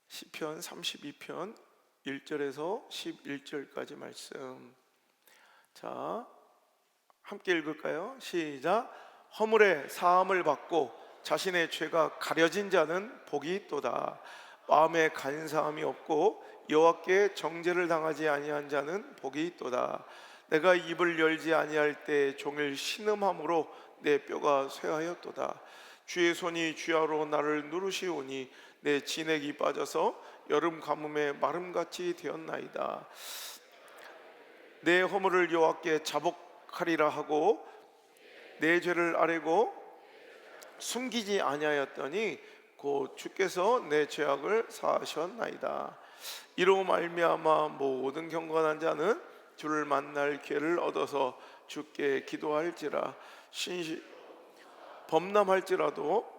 시편 32편 1절에서 11절까지 말씀. 자, 함께 읽을까요? 시작. 허물에 사함을 받고 자신의 죄가 가려진 자는 복이 있도다. 마음에 간사함이 없고 여호와께 정죄를 당하지 아니한 자는 복이 있도다. 내가 입을 열지 아니할 때 종일 신음함으로 내 뼈가 쇠하였도다. 주의 손이 주야로 나를 누르시오니 내 진액이 빠져서 여름 가뭄에 마름같이 되었나이다. 내 허물을 여호와께 자복하리라 하고 내 죄를 아뢰고 숨기지 아니하였더니 곧 주께서 내 죄악을 사하셨나이다. 이로 말미암아 모든 경건한 자는 주를 만날 기회를 얻어서 주께 기도할지라. 범람할지라도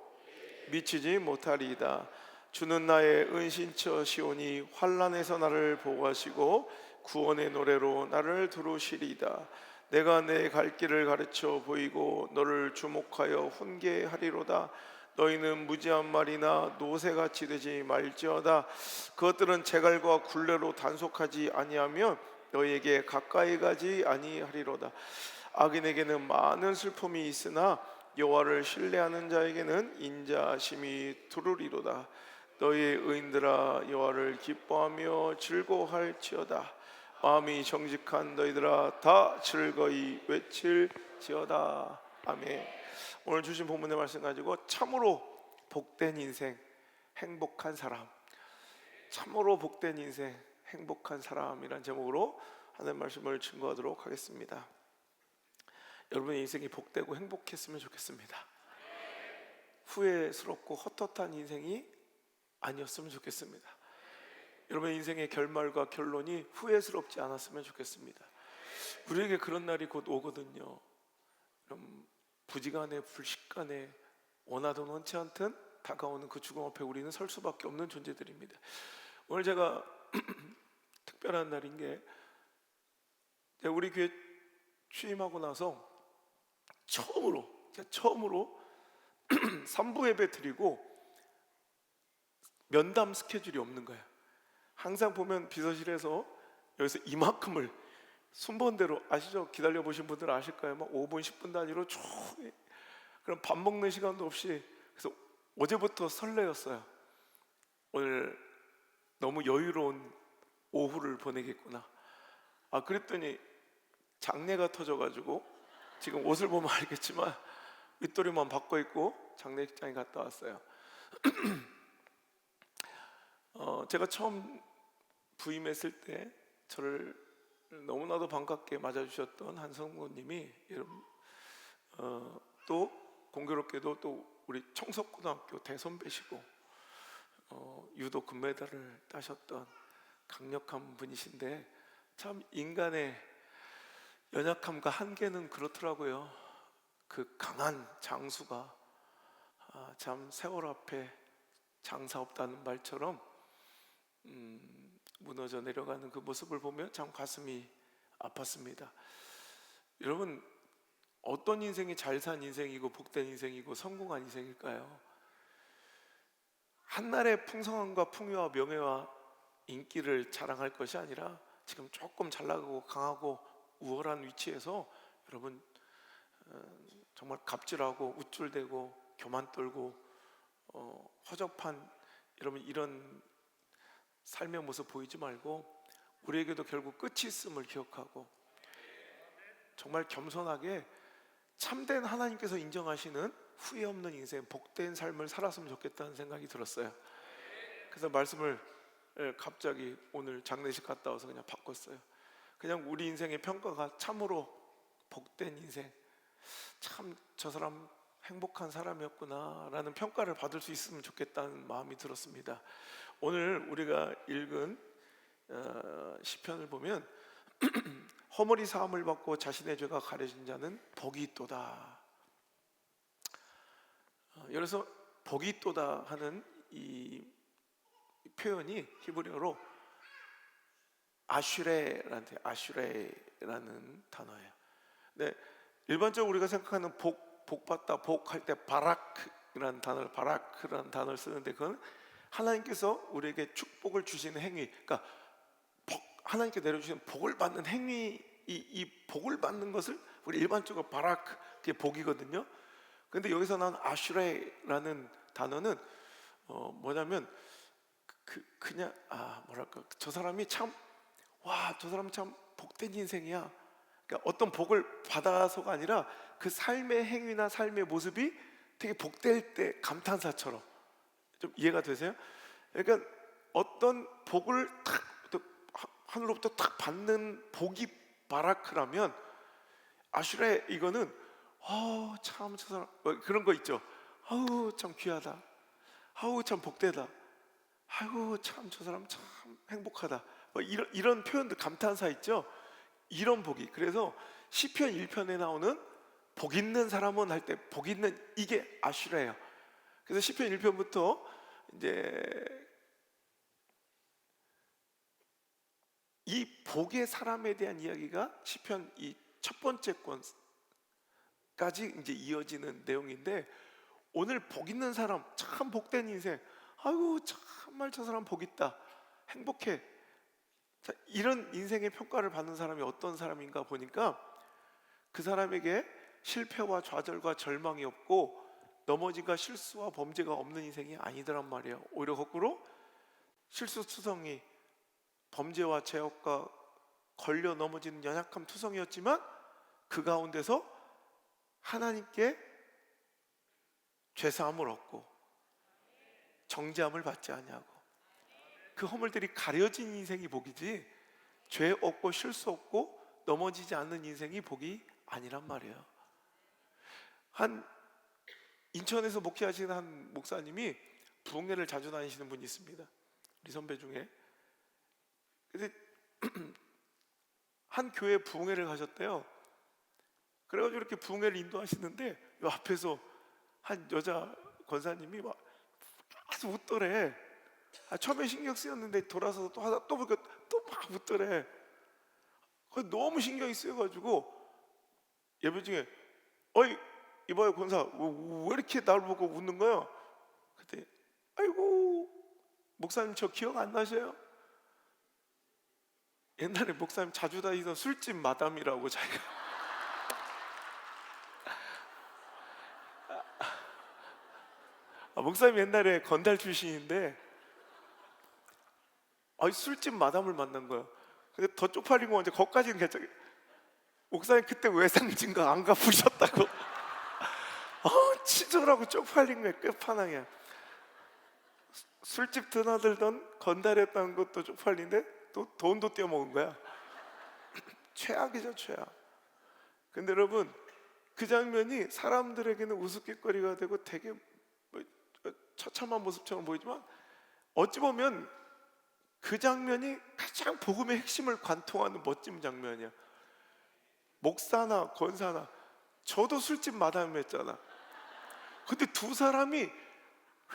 미치지 못하리이다. 주는 나의 은신처시오니 환난에서 나를 보호하시고 구원의 노래로 나를 두루시리이다. 내가 내 갈 길을 가르쳐 보이고 너를 주목하여 훈계하리로다. 너희는 무지한 말이나 노새같이 되지 말지어다. 그것들은 제갈과 굴레로 단속하지 아니하면 너희에게 가까이 가지 아니하리로다. 악인에게는 많은 슬픔이 있으나 여호와를 신뢰하는 자에게는 인자심이 두루리로다. 너희의 의인들아 여호와를 기뻐하며 즐거워할지어다. 마음이 정직한 너희들아 다 즐거이 외칠지어다. 아멘. 오늘 주신 본문의 말씀 가지고 참으로 복된 인생, 행복한 사람, 참으로 복된 인생, 행복한 사람이란 제목으로 하나님 말씀을 증거하도록 하겠습니다. 여러분의 인생이 복되고 행복했으면 좋겠습니다. 후회스럽고 헛헛한 인생이 아니었으면 좋겠습니다. 여러분의 인생의 결말과 결론이 후회스럽지 않았으면 좋겠습니다. 우리에게 그런 날이 곧 오거든요. 부지간에 불식간에 원하든 원치 않든 다가오는 그 죽음 앞에 우리는 설 수밖에 없는 존재들입니다. 오늘 제가 특별한 날인 게 우리 교회 취임하고 나서 처음으로 3부 예배 드리고 면담 스케줄이 없는 거예요. 항상 보면 비서실에서 여기서 이만큼을 순번대로, 아시죠? 기다려 보신 분들 아실 거예요. 막 5분 10분 단위로 쭉, 그럼 밥 먹는 시간도 없이. 그래서 어제부터 설레었어요. 오늘 너무 여유로운 오후를 보내겠구나. 그랬더니 장례가 터져가지고 지금 옷을 보면 알겠지만 윗도리만 바꿔 입고 장례식장에 갔다 왔어요. 제가 처음 부임했을 때 저를 너무나도 반갑게 맞아주셨던 한 성도님이 또 공교롭게도 또 우리 청석고등학교 대선배시고 유도 금메달을 따셨던 강력한 분이신데, 참 인간의 연약함과 한계는 그렇더라고요. 그 강한 장수가 참 세월 앞에 장사 없다는 말처럼 무너져 내려가는 그 모습을 보면 참 가슴이 아팠습니다. 여러분, 어떤 인생이 잘 산 인생이고 복된 인생이고 성공한 인생일까요? 한날의 풍성함과 풍요와 명예와 인기를 자랑할 것이 아니라 지금 조금 잘 나가고 강하고 우월한 위치에서 여러분 정말 갑질하고 우쭐대고 교만 떨고 허접한 여러분 이런 삶의 모습 보이지 말고 우리에게도 결국 끝이 있음을 기억하고 정말 겸손하게 참된 하나님께서 인정하시는 후회 없는 인생, 복된 삶을 살았으면 좋겠다는 생각이 들었어요. 그래서 말씀을 갑자기 오늘 장례식 갔다 와서 그냥 바꿨어요. 그냥 우리 인생의 평가가 참으로 복된 인생, 참 저 사람 행복한 사람이었구나 라는 평가를 받을 수 있으면 좋겠다는 마음이 들었습니다. 오늘 우리가 읽은 시편을 보면 허물이 사함을 받고 자신의 죄가 가려진 자는 복이 있도다. 그래서 복이 있도다 하는 이 표현이 히브리어로 아슈레라는 단어예요. 근데 일반적으로 우리가 생각하는 복받다, 복할 때 바라크라는 단어를 쓰는데 그건 하나님께서 우리에게 축복을 주시는 행위, 그러니까 하나님께 내려주시는 복을 받는 행위, 이 복을 받는 것을 우리 일반적으로 바라크, 그게 복이거든요. 근데 여기서 나온 아슈레라는 단어는 뭐냐면 그냥 뭐랄까, 저 사람이 참, 저 사람은 참 복된 인생이야. 그러니까 어떤 복을 받아서가 아니라 그 삶의 행위나 삶의 모습이 되게 복될 때 감탄사처럼. 좀 이해가 되세요? 그러니까 어떤 복을 탁 하늘로부터 탁 받는 복이 바라크라면, 아슈레 이거는 참 저 사람 그런 거 있죠. 아우 참 귀하다, 아우 참 복되다, 아이고 참 저 사람 참 행복하다, 이런 표현들, 감탄사 있죠. 이런 복이, 그래서 시편 1편에 나오는 복 있는 사람은 할 때 복 있는, 이게 아슈레예요. 그래서 시편 1편부터 이제 이 복의 사람에 대한 이야기가 시편 이 첫 번째 권까지 이제 이어지는 내용인데, 오늘 복 있는 사람, 참 복된 인생, 아이고 정말 저 사람 복 있다, 행복해. 자, 이런 인생의 평가를 받는 사람이 어떤 사람인가 보니까, 그 사람에게 실패와 좌절과 절망이 없고 넘어짐과 실수와 범죄가 없는 인생이 아니더란 말이에요. 오히려 거꾸로 실수투성이, 범죄와 죄악과 걸려 넘어지는 연약함 투성이었지만 그 가운데서 하나님께 죄사함을 얻고 정죄함을 받지 아니하고, 그 허물들이 가려진 인생이 복이지, 죄 없고 실수 없고 넘어지지 않는 인생이 복이 아니란 말이에요. 한 인천에서 목회하시는 한 목사님이 부흥회를 자주 다니시는 분이 있습니다. 우리 선배 중에. 근데 한 교회 부흥회를 가셨대요. 그래가지고 이렇게 부흥회를 인도하시는데 요 앞에서 한 여자 권사님이 막 계속 웃더래. 처음에 신경 쓰였는데 돌아서서 또 하다 또 보니까 또 막 웃더래. 너무 신경이 쓰여가지고 예배 중에 어이 이봐요 권사, 왜 이렇게 나를 보고 웃는 거야? 그때 아이고 목사님 저 기억 안 나셔요? 옛날에 목사님 자주 다니던 술집 마담이라고 자기가. 목사님 옛날에 건달 출신인데 술집 마담을 만난 거야. 근데 더 쪽팔린 건 이제 거기까지는 괜찮아. 목사님 그때 외상증가 안 갚으셨다고. 치졸하고 쪽팔린 거야. 끝판왕이야. 술집 드나들던 건달했다는 것도 쪽팔린데 또 돈도 떼어먹은 거야. 최악이죠, 최악. 근데 여러분, 그 장면이 사람들에게는 우스갯거리가 되고 되게 처참한 모습처럼 보이지만, 어찌 보면 그 장면이 가장 복음의 핵심을 관통하는 멋진 장면이야. 목사나 권사나 저도 술집 마담했잖아. 근데 두 사람이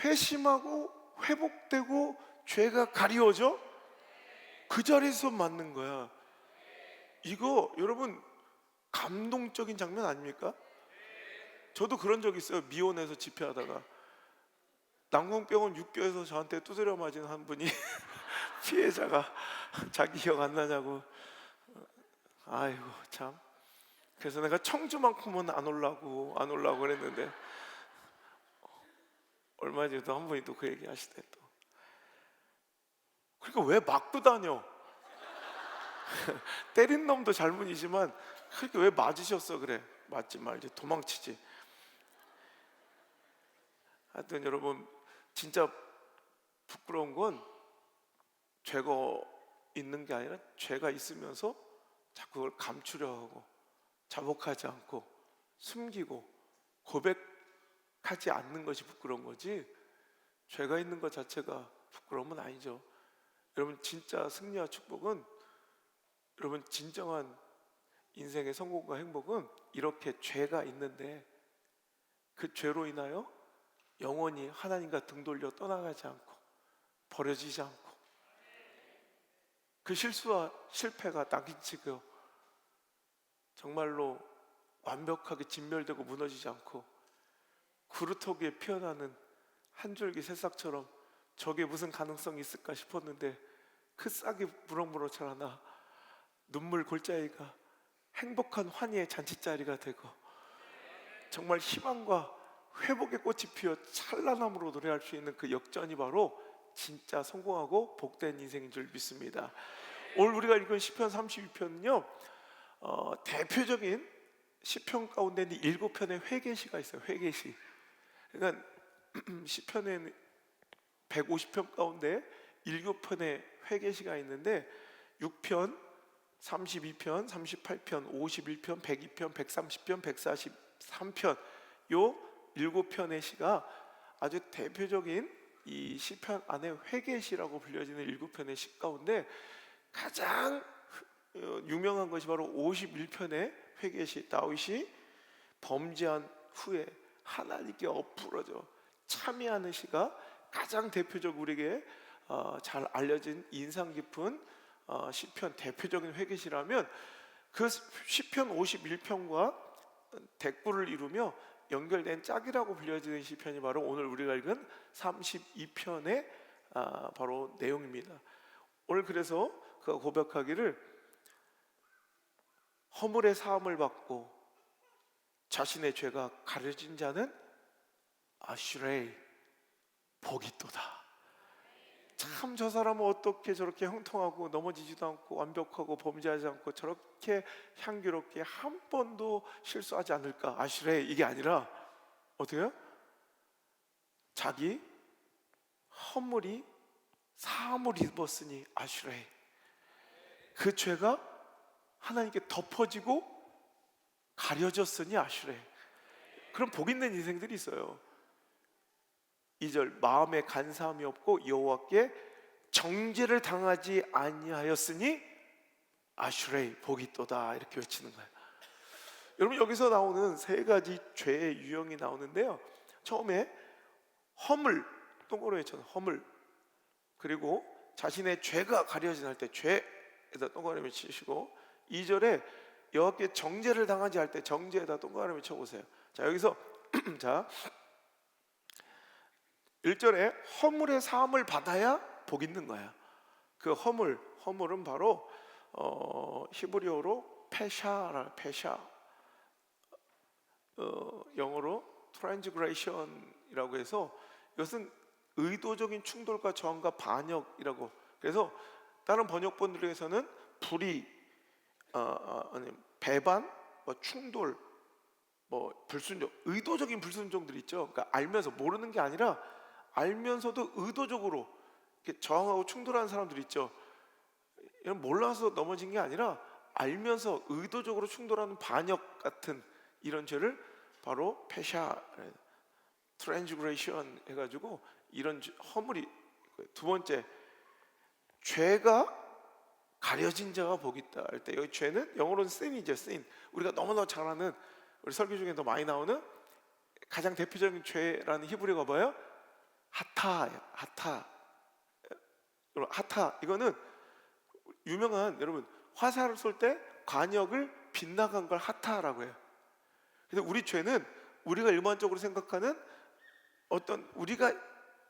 회심하고 회복되고 죄가 가리워져 그 자리에서 맞는 거야. 이거 여러분 감동적인 장면 아닙니까? 저도 그런 적 있어요. 미혼에서 집회하다가 난공병원 육교에서 저한테 두드려 맞은 한 분이 피해자가 자기 기억 안 나냐고. 아이고 참. 그래서 내가 청주만큼은 안 올라고 그랬는데, 얼마 전에도 한 분이 또 그 얘기 하시대 또. 그러니까 왜 맞고 다녀? 때린 놈도 잘못이지만 그렇게 왜 맞으셨어? 그래, 맞지 말지, 도망치지. 하여튼 여러분, 진짜 부끄러운 건 죄가 있는 게 아니라 죄가 있으면서 자꾸 그걸 감추려 하고 자복하지 않고 숨기고 고백하지 않는 것이 부끄러운 거지, 죄가 있는 것 자체가 부끄러움은 아니죠. 여러분, 진짜 승리와 축복은, 여러분 진정한 인생의 성공과 행복은 이렇게 죄가 있는데 그 죄로 인하여 영원히 하나님과 등 돌려 떠나가지 않고 버려지지 않고, 그 실수와 실패가 낙인치고 정말로 완벽하게 진멸되고 무너지지 않고 그루터기에 피어나는 한 줄기 새싹처럼 저게 무슨 가능성이 있을까 싶었는데 그 싹이 무럭무럭 자라나 눈물 골짜기가 행복한 환희의 잔치자리가 되고 정말 희망과 회복의 꽃이 피어 찬란함으로 노래할 수 있는 그 역전이 바로 진짜 성공하고 복된 인생인 줄 믿습니다. 오늘 우리가 읽은 시편 32편은요 대표적인 시편 가운데는 7편의 회개시가 있어요. 회개시. 그러니까 시편에는 150편 가운데 7편의 회개시가 있는데 6편, 32편, 38편, 51편, 102편, 130편, 143편 요 7편의 시가 아주 대표적인 이 시편 안에 회개시라고 불려지는 7편의 시 가운데 가장 유명한 것이 바로 51편의 회개시. 다윗이 범죄한 후에 하나님께 엎부러져 참회하는 시가 가장 대표적 우리에게 잘 알려진 인상 깊은 시편 대표적인 회개시라면 그 시편 51편과 대꾸를 이루며 연결된 짝이라고 불려지는 시편이 바로 오늘 우리가 읽은 32편의 바로 내용입니다. 오늘 그래서 그가 고백하기를 허물의 사함을 받고 자신의 죄가 가려진 자는 아슈레이 복이 있도다. 참 저 사람은 어떻게 저렇게 형통하고 넘어지지도 않고 완벽하고 범죄하지 않고 저렇게 향기롭게 한 번도 실수하지 않을까. 아슈레이 이게 아니라 어떻게요? 자기 허물이 사함을 입었으니 아슈레이 그 죄가 하나님께 덮어지고 가려졌으니 아슈레이. 그럼 복 있는 인생들이 있어요. 2절 마음에 간사함이 없고 여호와께 정죄를 당하지 아니하였으니 아슈레이 복이 있도다 이렇게 외치는 거예요. 여러분 여기서 나오는 세 가지 죄의 유형이 나오는데요. 처음에 허물 동그라미 쳐서 허물 그리고 자신의 죄가 가려진 할 때 죄에다 동그라미 치시고 2절에 여호와께 정죄를 당하지 할 때 정죄에다 동그라미 쳐보세요. 자 여기서 자 1절에 허물의 사함을 받아야 복 있는 거야. 그 허물은 바로 히브리어로 페샤라 페샤 영어로 트랜스그레이션이라고 해서 이것은 의도적인 충돌과 저항과 반역이라고. 그래서 다른 번역본들에서는 불의, 아니 배반, 충돌, 불순종, 의도적인 불순종들이 있죠. 그러니까 알면서 모르는 게 아니라 알면서도 의도적으로 이렇게 저항하고 충돌하는 사람들이 있죠. 이건 몰라서 넘어진 게 아니라 알면서 의도적으로 충돌하는 반역 같은 이런 죄를 바로 페샤, 트랜스그레이션 해가지고 이런 허물이. 두 번째, 죄가 가려진 자가 복이 있다 할 때 여기 죄는 영어로는 sin이죠. sin. 우리가 너무나 잘 아는 우리 설교 중에 더 많이 나오는 가장 대표적인 죄라는 히브리어가 뭐예요? 하타. 이거는 유명한 여러분 화살을 쏠 때 관역을 빗나간 걸 하타라고 해요. 그래서 우리 죄는 우리가 일반적으로 생각하는 어떤 우리가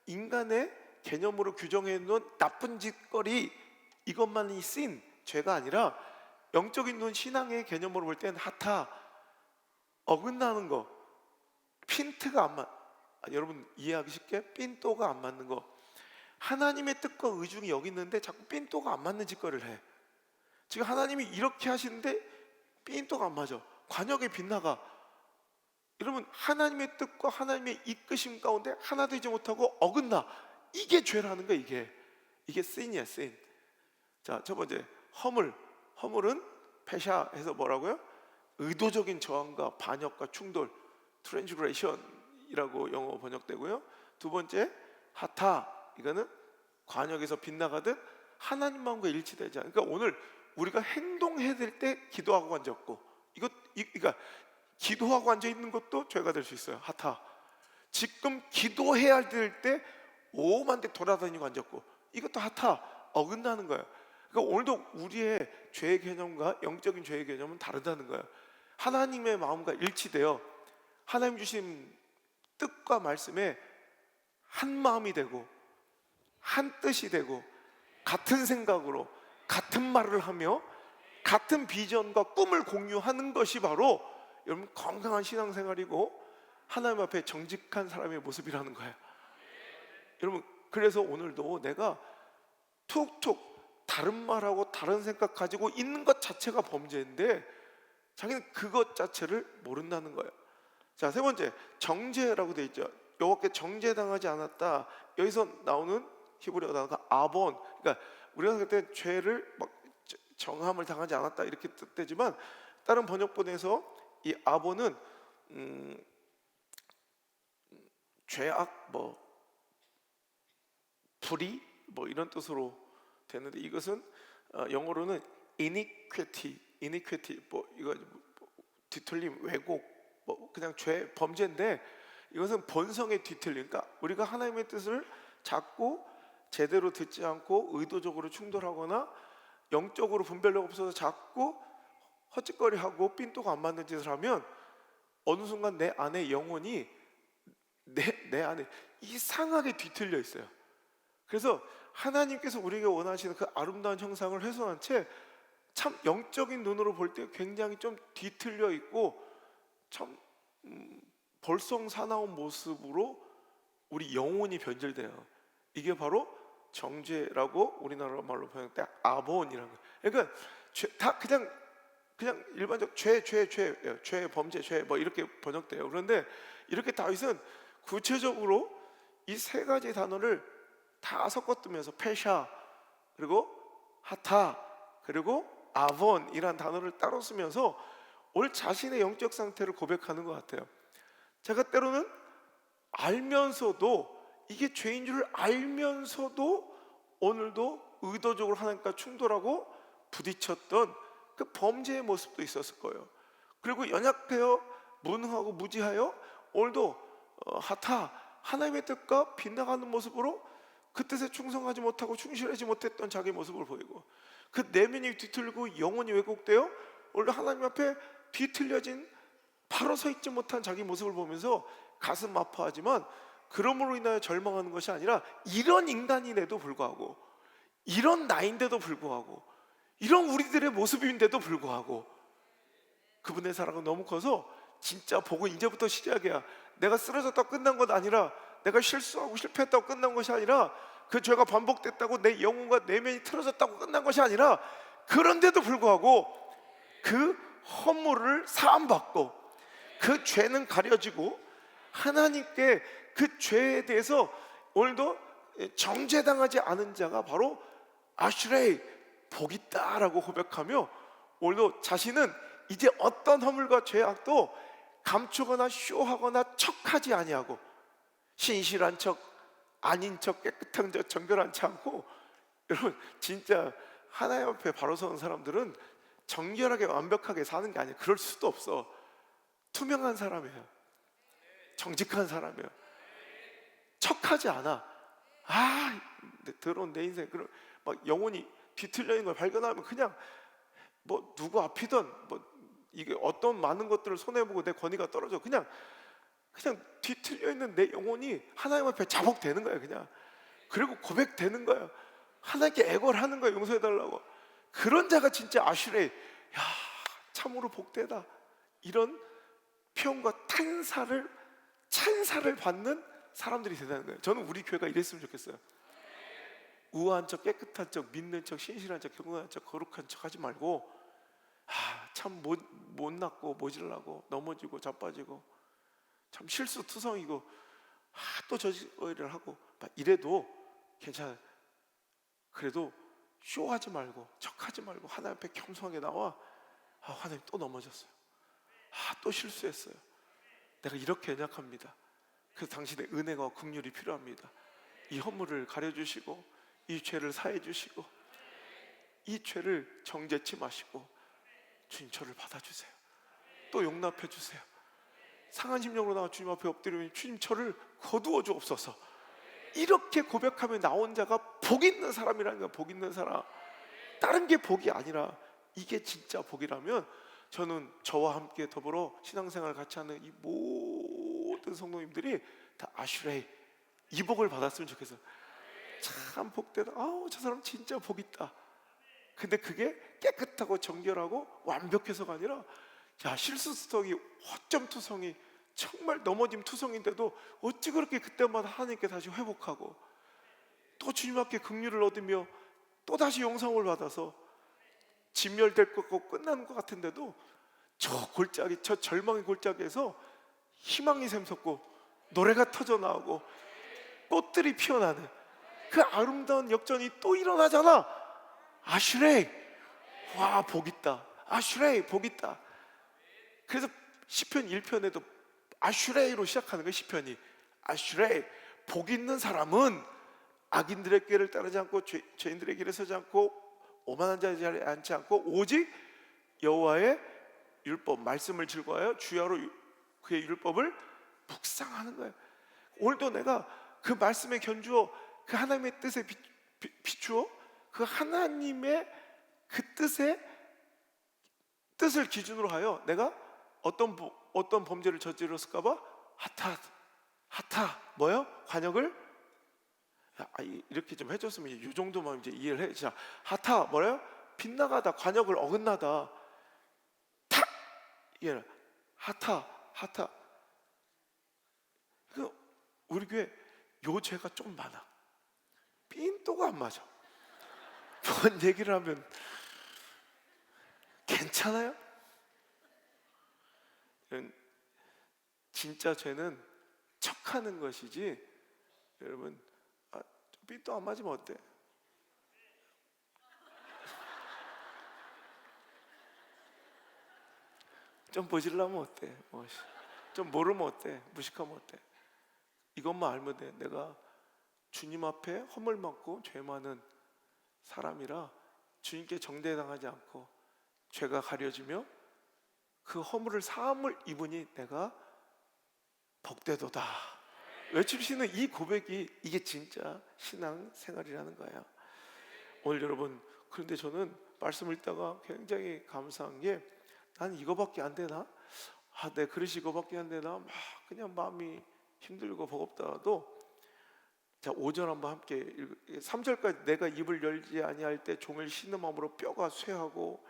인간의 개념으로 규정해 놓은 나쁜 짓거리 이것만이 sin 죄가 아니라 영적인 눈 신앙의 개념으로 볼 때는 하타 어긋나는 거 핀트가 안 맞. 여러분 이해하기 쉽게 핀도가 안 맞는 거. 하나님의 뜻과 의중이 여기 있는데 자꾸 핀도가 안 맞는 짓거리를 해. 지금 하나님이 이렇게 하시는데 핀도가 안 맞아. 관역에 빗나가. 여러분 하나님의 뜻과 하나님의 이끄심 가운데 하나 되지 못하고 어긋나. 이게 죄라는 거야. 이게 sin이야 sin. 자, 첫 번째 허물은 페샤해서 뭐라고요? 의도적인 저항과 반역과 충돌 트랜스그레이션이라고 영어 번역되고요. 두 번째 하타 이거는 관역에서 빗나가듯 하나님만과 일치되지 않아. 그러니까 오늘 우리가 행동해야 될 때 기도하고 앉았고 그러니까 기도하고 앉아 있는 것도 죄가 될 수 있어요. 하타. 지금 기도해야 될 때 오만 대 돌아다니고 앉았고 이것도 하타 어긋나는 거예요. 그러니까 오늘도 우리의 죄의 개념과 영적인 죄의 개념은 다르다는 거예요. 하나님의 마음과 일치되어 하나님 주신 뜻과 말씀에 한 마음이 되고 한 뜻이 되고 같은 생각으로 같은 말을 하며 같은 비전과 꿈을 공유하는 것이 바로 여러분 건강한 신앙생활이고 하나님 앞에 정직한 사람의 모습이라는 거예요. 여러분, 그래서 오늘도 내가 툭툭 다른 말하고 다른 생각 가지고 있는 것 자체가 범죄인데 자기는 그것 자체를 모른다는 거예요. 자, 세 번째, 정죄라고 되어 있죠. 여호와께 정죄당하지 않았다. 여기서 나오는 히브리어 단어가 아본. 그러니까 우리가 그때 죄를 막 정함을 당하지 않았다 이렇게 뜻되지만 다른 번역본에서 이 아본은 죄악, 뭐 불의, 뭐 이런 뜻으로 되는데 이것은 영어로는 iniquity, 뭐 이거 뒤틀림, 왜곡, 뭐 그냥 죄, 범죄인데 이것은 본성의 뒤틀림. 그러니까 우리가 하나님의 뜻을 자꾸 제대로 듣지 않고 의도적으로 충돌하거나 영적으로 분별력 없어서 자꾸 헛짓거리하고 삔또가 안 맞는 짓을 하면 어느 순간 내 안에 영혼이 내 안에 이상하게 뒤틀려 있어요. 그래서 하나님께서 우리에게 원하시는 그 아름다운 형상을 훼손한 채 참 영적인 눈으로 볼 때 굉장히 좀 뒤틀려 있고 참 볼썽사나운 모습으로 우리 영혼이 변질돼요. 이게 바로 정죄라고 우리나라 말로 표현할 때 아본이라는 거예요. 그러니까 다 그냥 일반적 죄, 범죄, 죄 뭐 이렇게 번역돼요. 그런데 이렇게 다윗은 구체적으로 이 세 가지 단어를 다 섞어뜨면서 페샤, 그리고 하타, 그리고 아본이란 단어를 따로 쓰면서 오늘 자신의 영적 상태를 고백하는 것 같아요. 제가 때로는 알면서도 이게 죄인 줄 알면서도 오늘도 의도적으로 하나님과 충돌하고 부딪혔던 그 범죄의 모습도 있었을 거예요. 그리고 연약하여 무능하고 무지하여 오늘도 하타, 하나님의 뜻과 빗나가는 모습으로 그 뜻에 충성하지 못하고 충실하지 못했던 자기 모습을 보이고 그 내면이 뒤틀리고 영혼이 왜곡되어 오늘 하나님 앞에 뒤틀려진 바로 서 있지 못한 자기 모습을 보면서 가슴 아파하지만 그러므로 인하여 절망하는 것이 아니라 이런 인간인데도 불구하고 이런 나인데도 불구하고 이런 우리들의 모습인데도 불구하고 그분의 사랑은 너무 커서 진짜 복은 이제부터 시작이야. 내가 쓰러졌다고 끝난 건 아니라 내가 실수하고 실패했다고 끝난 것이 아니라 그 죄가 반복됐다고 내 영혼과 내면이 틀어졌다고 끝난 것이 아니라 그런데도 불구하고 그 허물을 사함받고 그 죄는 가려지고 하나님께 그 죄에 대해서 오늘도 정죄당하지 않은 자가 바로 아슈레이 복이 있다라고 고백하며 오늘도 자신은 이제 어떤 허물과 죄악도 감추거나 쇼하거나 척하지 아니하고 신실한 척, 아닌 척, 깨끗한 척, 정결한 척 않고 여러분 진짜 하나님 앞에 바로 서는 사람들은 정결하게 완벽하게 사는 게 아니에요. 그럴 수도 없어. 투명한 사람이에요. 정직한 사람이에요. 척하지 않아. 더러운 내 인생 그런 막 영혼이 뒤틀려 있는 걸 발견하면 그냥 뭐 누구 앞이든 뭐 이게 어떤 많은 것들을 손해보고 내 권위가 떨어져 그냥 뒤틀려 있는 내 영혼이 하나님 앞에 자복되는 거예요. 그냥 그리고 고백되는 거예요. 하나님께 애걸 하는 거예요. 용서해달라고. 그런 자가 진짜 아슈레이, 야 참으로 복되다 이런 표현과 찬사를 받는 사람들이 되는 거예요. 저는 우리 교회가 이랬으면 좋겠어요. 우아한 척, 깨끗한 척, 믿는 척, 신실한 척, 경건한 척, 거룩한 척 하지 말고 참 못났고 모질라고 넘어지고 자빠지고 참 실수투성이고 또 저지를 하고 막 이래도 괜찮아요. 그래도 쇼하지 말고 척하지 말고 하나님 앞에 겸손하게 나와. 하나님 또 넘어졌어요. 또 실수했어요. 내가 이렇게 연약합니다. 그래서 당신의 은혜와 긍휼이 필요합니다. 이 허물을 가려주시고 이 죄를 사해 주시고 이 죄를 정죄치 마시고 주님 저를 받아주세요. 또 용납해 주세요. 상한 심령으로 나와 주님 앞에 엎드리면 주님 저를 거두어 주옵소서. 이렇게 고백하며 나온 자가 복 있는 사람이라는 거야. 복 있는 사람. 다른 게 복이 아니라 이게 진짜 복이라면 저는 저와 함께 더불어 신앙생활 같이 하는 이 모든 성도님들이 다 아슈레이 이 복을 받았으면 좋겠어요. 참 복되다. 아우, 저 사람 진짜 복 있다. 근데 그게 깨끗하고 정결하고 완벽해서가 아니라, 야, 실수투성이, 허점투성이, 정말 넘어짐 투성인데도 어찌 그렇게 그때마다 하나님께 다시 회복하고 또 주님 앞에 긍휼을 얻으며 또 다시 영상을 받아서 진멸될 것 같고 끝나는 것 같은데도 저 골짜기, 저 절망의 골짜기에서 희망이 샘솟고 노래가 터져 나오고 꽃들이 피어나는 그 아름다운 역전이 또 일어나잖아. 아슈레이, 와, 복 있다. 아슈레이, 복 있다. 그래서 시편 1편에도 아슈레이로 시작하는 거예요. 시편이 아슈레이, 복 있는 사람은 악인들의 길을 따르지 않고 죄인들의 길에 서지 않고 오만한 자리에 앉지 않고 오직 여호와의 율법, 말씀을 즐거워하여 주야로 그의 율법을 묵상하는 거예요. 오늘도 내가 그 말씀에 견주어 그 하나님의 뜻에 비추어 그 하나님의 그 뜻을 기준으로 하여 내가 어떤 범죄를 저질렀을까봐 하타 뭐요? 관역을 이렇게 좀 해줬으면 이 정도만 이제 이해를 해. 자, 하타 뭐래요? 빗나가다, 관역을 어긋나다. 탁, 이해라. 하타. 우리 교회 요 죄가 좀 많아. 삔또가 안 맞아. 뭔 얘기를 하면 괜찮아요? 진짜 죄는 척하는 것이지. 여러분, 삔또 안 맞으면 어때? 좀 보질라면 어때? 좀 모르면 어때? 무식하면 어때? 이것만 알면 돼. 내가 주님 앞에 허물 많고 죄 많은 사람이라 주님께 정죄당하지 않고 죄가 가려지며 그 허물을 사함을 입으니 내가 복되도다 외치시는 이 고백이, 이게 진짜 신앙 생활이라는 거야. 오늘 여러분, 그런데 저는 말씀을 읽다가 굉장히 감사한 게, 난 이거밖에 안 되나? 내 그릇이 이거밖에 안 되나? 막 그냥 마음이 힘들고 버겁다가도, 자, 5절 한번 함께 3절까지 내가 입을 열지 아니할 때 종을 신음함으로 뼈가 쇠하고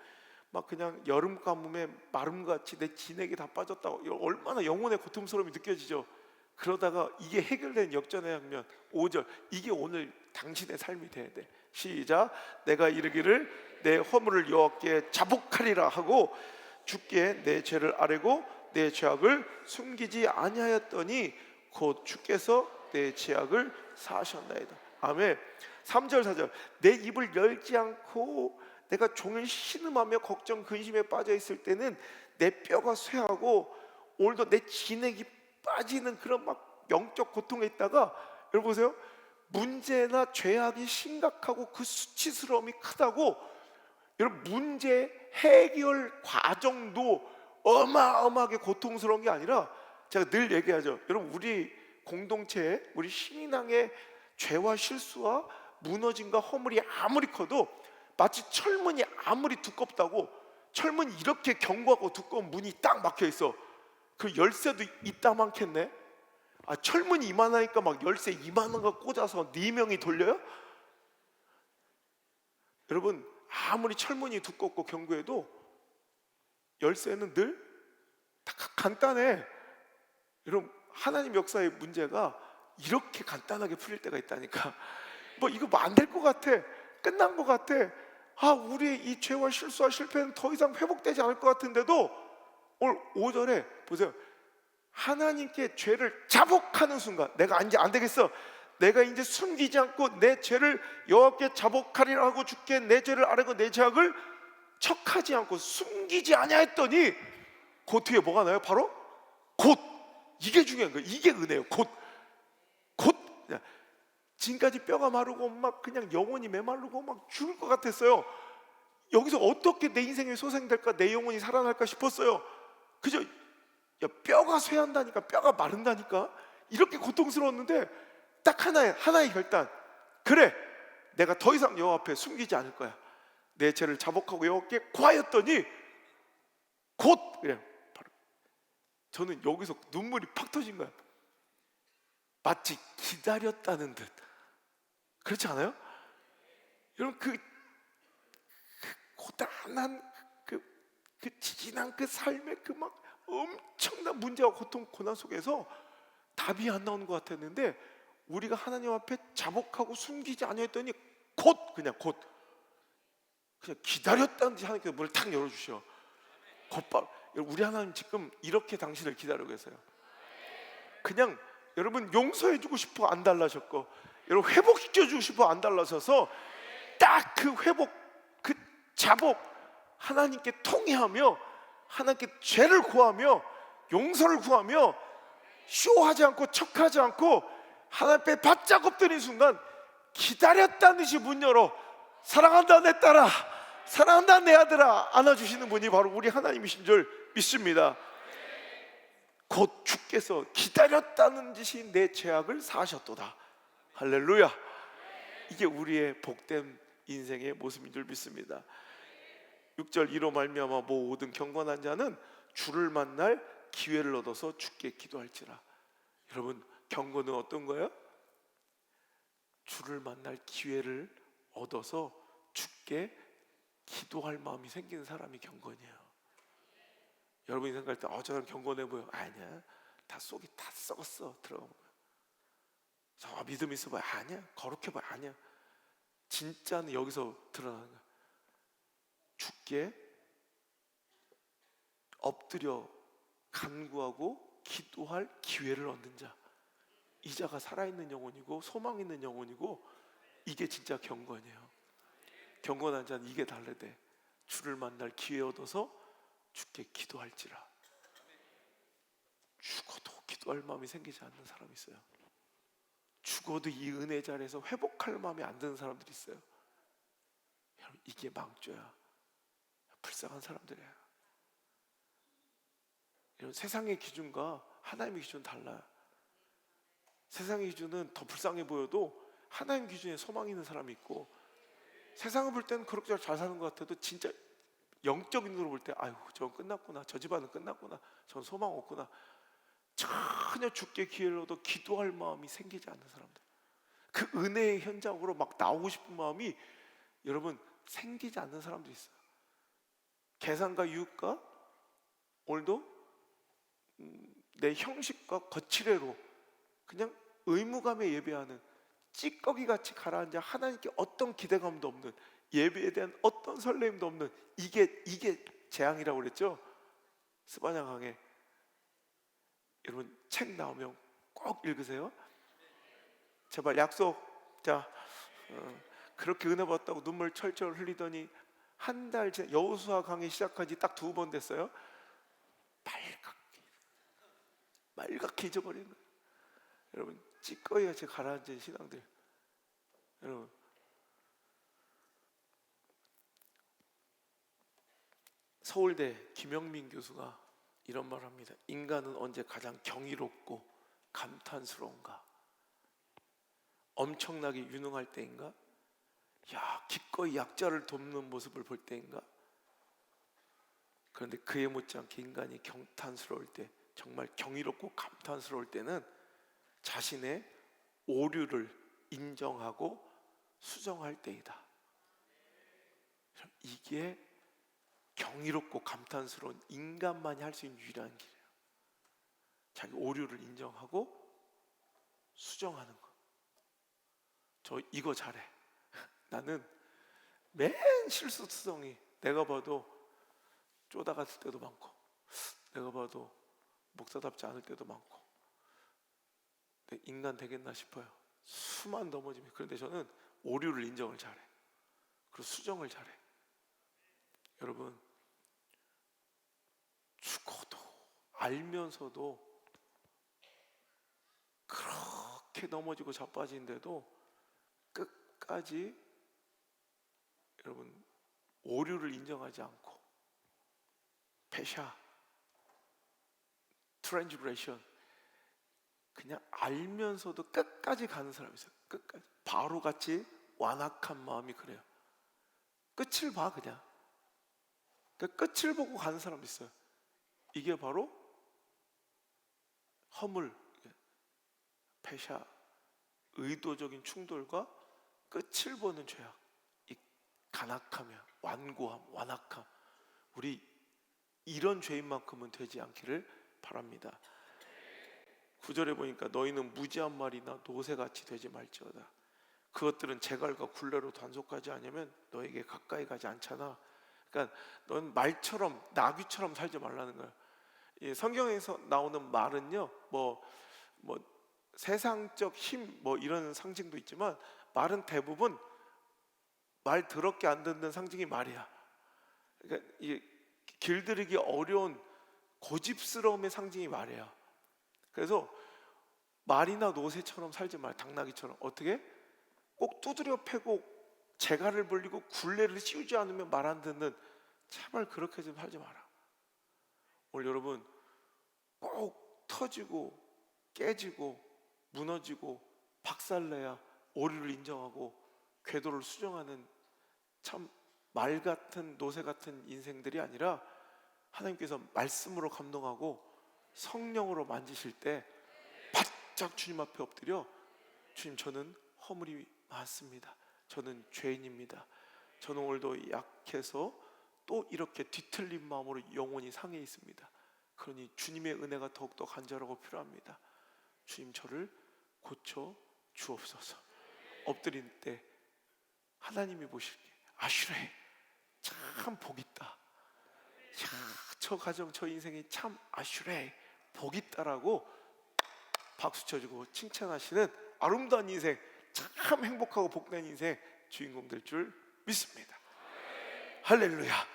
막 그냥 여름 가뭄에 마름같이 내 진액이 다 빠졌다고, 얼마나 영혼의 고통스러움이 느껴지죠. 그러다가 이게 해결된 역전의 장면 5절, 이게 오늘 당신의 삶이 돼야 돼. 시작. 내가 이르기를 내 허물을 여호와께 자복하리라 하고 주께 내 죄를 아뢰고 내 죄악을 숨기지 아니하였더니 곧 주께서 내 죄악을 사하셨나이다. 아멘. 3절 4절, 내 입을 열지 않고 내가 종일 신음하며 걱정 근심에 빠져 있을 때는 내 뼈가 쇠하고 오늘도 내 진액이 빠지는 그런 막 영적 고통에 있다가, 여러분 보세요, 문제나 죄악이 심각하고 그 수치스러움이 크다고, 여러분 문제 해결 과정도 어마어마하게 고통스러운 게 아니라, 제가 늘 얘기하죠. 여러분, 우리 공동체에, 우리 신앙의 죄와 실수와 무너짐과 허물이 아무리 커도 마치 철문이 아무리 두껍다고, 철문이 이렇게 견고하고 두꺼운 문이 딱 막혀 있어. 그 열쇠도 이따만겠네. 철문이 이만하니까 막 열쇠 이만한 거 꽂아서 4명이 돌려요? 여러분, 아무리 철문이 두껍고 견고해도 열쇠는 늘 다 간단해. 여러분, 하나님 역사의 문제가 이렇게 간단하게 풀릴 때가 있다니까. 뭐 이거 안 될 것 같아, 끝난 것 같아, 우리의 이 죄와 실수와 실패는 더 이상 회복되지 않을 것 같은데도 오늘 5절에 보세요. 하나님께 죄를 자복하는 순간, 내가 이제 안 되겠어, 내가 이제 숨기지 않고 내 죄를 여호와께 자복하리라 하고 주께 내 죄를 아뢰고 내 죄악을 척하지 않고 숨기지 아니하였더니 곧 뒤에 뭐가 나요? 바로 곧. 이게 중요한 거예요. 이게 은혜예요. 곧. 지금까지 뼈가 마르고 막 그냥 영혼이 메마르고 막 죽을 것 같았어요. 여기서 어떻게 내 인생이 소생될까, 내 영혼이 살아날까 싶었어요. 그죠? 뼈가 쇠한다니까, 뼈가 마른다니까, 이렇게 고통스러웠는데 딱 하나의 결단. 그래, 내가 더 이상 여호와 앞에 숨기지 않을 거야. 내 죄를 자복하고 여호와께 고하였더니 곧. 그래, 바로 저는 여기서 눈물이 팍 터진 거야. 마치 기다렸다는 듯. 그렇지 않아요? 여러분 고단한 그 지진한 그 삶의 그 막 엄청난 문제와 고통 고난 속에서 답이 안 나오는 것 같았는데 우리가 하나님 앞에 자복하고 숨기지 아니했더니 그냥 기다렸다는 듯이 하나님께서 문을 탁 열어주셔. 곧바로. 우리 하나님 지금 이렇게 당신을 기다리고 계세요. 그냥 여러분 용서해주고 싶어 안 달라졌고, 여러분 회복시켜주고 싶어 안 달라져서 딱 그 회복, 그 자복, 하나님께 통회하며 하나님께 죄를 구하며 용서를 구하며 쇼하지 않고 척하지 않고 하나님 앞에 바짝 엎드린 순간 기다렸다는 듯이 문 열어 사랑한다 내 딸아, 사랑한다 내 아들아 안아주시는 분이 바로 우리 하나님이신 줄 믿습니다. 곧 주께서 기다렸다는 듯이 내 죄악을 사하셨도다. 할렐루야. 이게 우리의 복된 인생의 모습인 줄 믿습니다. 6절 이로 말미암아 모든 경건한 자는 주를 만날 기회를 얻어서 주께 기도할지라. 여러분 경건은 어떤 거예요? 주를 만날 기회를 얻어서 주께 기도할 마음이 생기는 사람이 경건이에요. 여러분이 생각할 때 저 사람 경건해 보여. 아니야, 다 속이 다 썩었어. 들어가면 저 믿음 있어 보여. 아니야, 거룩해 보여. 아니야, 진짜는 여기서 드러나는 거야. 주께 엎드려 간구하고 기도할 기회를 얻는 자, 이 자가 살아있는 영혼이고 소망 있는 영혼이고, 이게 진짜 경건이에요. 경건한 자는 이게 달래대. 주를 만날 기회 얻어서 주께 기도할지라. 죽어도 기도할 마음이 생기지 않는 사람이 있어요. 죽어도 이 은혜 자리에서 회복할 마음이 안 드는 사람들이 있어요. 여러분 이게 망조야. 불쌍한 사람들이에요. 여러분 세상의 기준과 하나님의 기준은 달라요. 세상의 기준은 더 불쌍해 보여도 하나님 기준에 소망 있는 사람이 있고, 세상을 볼 때는 그렇게 잘 사는 것 같아도 진짜 영적인 눈으로 볼 때 아유 저건 끝났구나, 저 집안은 끝났구나, 전 소망 없구나, 전혀 주께 기회를 얻어 기도할 마음이 생기지 않는 사람들, 그 은혜의 현장으로 막 나오고 싶은 마음이 여러분 생기지 않는 사람들이 있어요. 계산과 유익과 오늘도 내 형식과 거칠애로 그냥 의무감에 예배하는, 찌꺼기같이 가라앉아 하나님께 어떤 기대감도 없는, 예배에 대한 어떤 설레임도 없는, 이게 재앙이라고 그랬죠. 스바냐 강해. 여러분 책 나오면 꼭 읽으세요. 제발 약속. 자, 그렇게 은혜 받았다고 눈물 철철 흘리더니 한 달 전 여호수아 강의 시작한 지 딱 2번 됐어요. 말갛게 잊어버리는 거예요. 여러분 찌꺼기같이 가라앉은 신앙들. 여러분 서울대 김영민 교수가 이런 말을 합니다. 인간은 언제 가장 경이롭고 감탄스러운가? 엄청나게 유능할 때인가? 기꺼이 약자를 돕는 모습을 볼 때인가? 그런데 그에 못지않게 인간이 경탄스러울 때, 정말 경이롭고 감탄스러울 때는 자신의 오류를 인정하고 수정할 때이다. 이게 경이롭고 감탄스러운 인간만이 할 수 있는 유일한 길이에요. 자기 오류를 인정하고 수정하는 거. 저 이거 잘해. 나는 맨 실수투성이. 내가 봐도 쪼다갔을 때도 많고, 내가 봐도 목사답지 않을 때도 많고, 인간 되겠나 싶어요. 수만 넘어지면. 그런데 저는 오류를 인정을 잘해. 그리고 수정을 잘해. 여러분 죽어도 알면서도 그렇게 넘어지고 자빠지는데도 끝까지 여러분 오류를 인정하지 않고, 패샤, 트랜지그레이션, 그냥 알면서도 끝까지 가는 사람이 있어요. 끝까지. 바로같이 완악한 마음이 그래요. 끝을 봐. 그냥 끝을 보고 가는 사람이 있어요. 이게 바로 허물, 패샤, 의도적인 충돌과 끝을 보는 죄악, 이 간악하며 완고함, 완악함, 우리 이런 죄인만큼은 되지 않기를 바랍니다. 9절에 보니까 너희는 무지한 말이나 노새같이 되지 말지어다. 그것들은 재갈과 굴레로 단속하지 않으면 너에게 가까이 가지 않잖아. 그러니까 넌 말처럼 나귀처럼 살지 말라는 거야. 이 성경에서 나오는 말은요, 뭐 세상적 힘 뭐 이런 상징도 있지만 말은 대부분 말 더럽게 안 듣는 상징이 말이야. 그러니까 이 길들이기 어려운 고집스러움의 상징이 말이야. 그래서 말이나 노새처럼 살지 말, 당나귀처럼. 어떻게? 꼭 두드려 패고 재갈을 벌리고 굴레를 씌우지 않으면 말 안 듣는, 제발 그렇게 좀 살지 마라. 오늘 여러분 꼭 터지고 깨지고 무너지고 박살내야 오류를 인정하고 궤도를 수정하는 참 말 같은 노새 같은 인생들이 아니라 하나님께서 말씀으로 감동하고 성령으로 만지실 때 바짝 주님 앞에 엎드려, 주님 저는 허물이 많습니다. 저는 죄인입니다. 저는 오늘도 약해서 또 이렇게 뒤틀린 마음으로 영혼이 상해 있습니다. 그러니 주님의 은혜가 더욱더 간절하고 필요합니다. 주님 저를 고쳐 주옵소서. 엎드릴 때 하나님이 보시기에 아슈레 참 복있다, 야, 저 가정 저 인생이 참 아슈레 복있다라고 박수 쳐주고 칭찬하시는 아름다운 인생, 참 행복하고 복된 인생 주인공 될 줄 믿습니다. 할렐루야.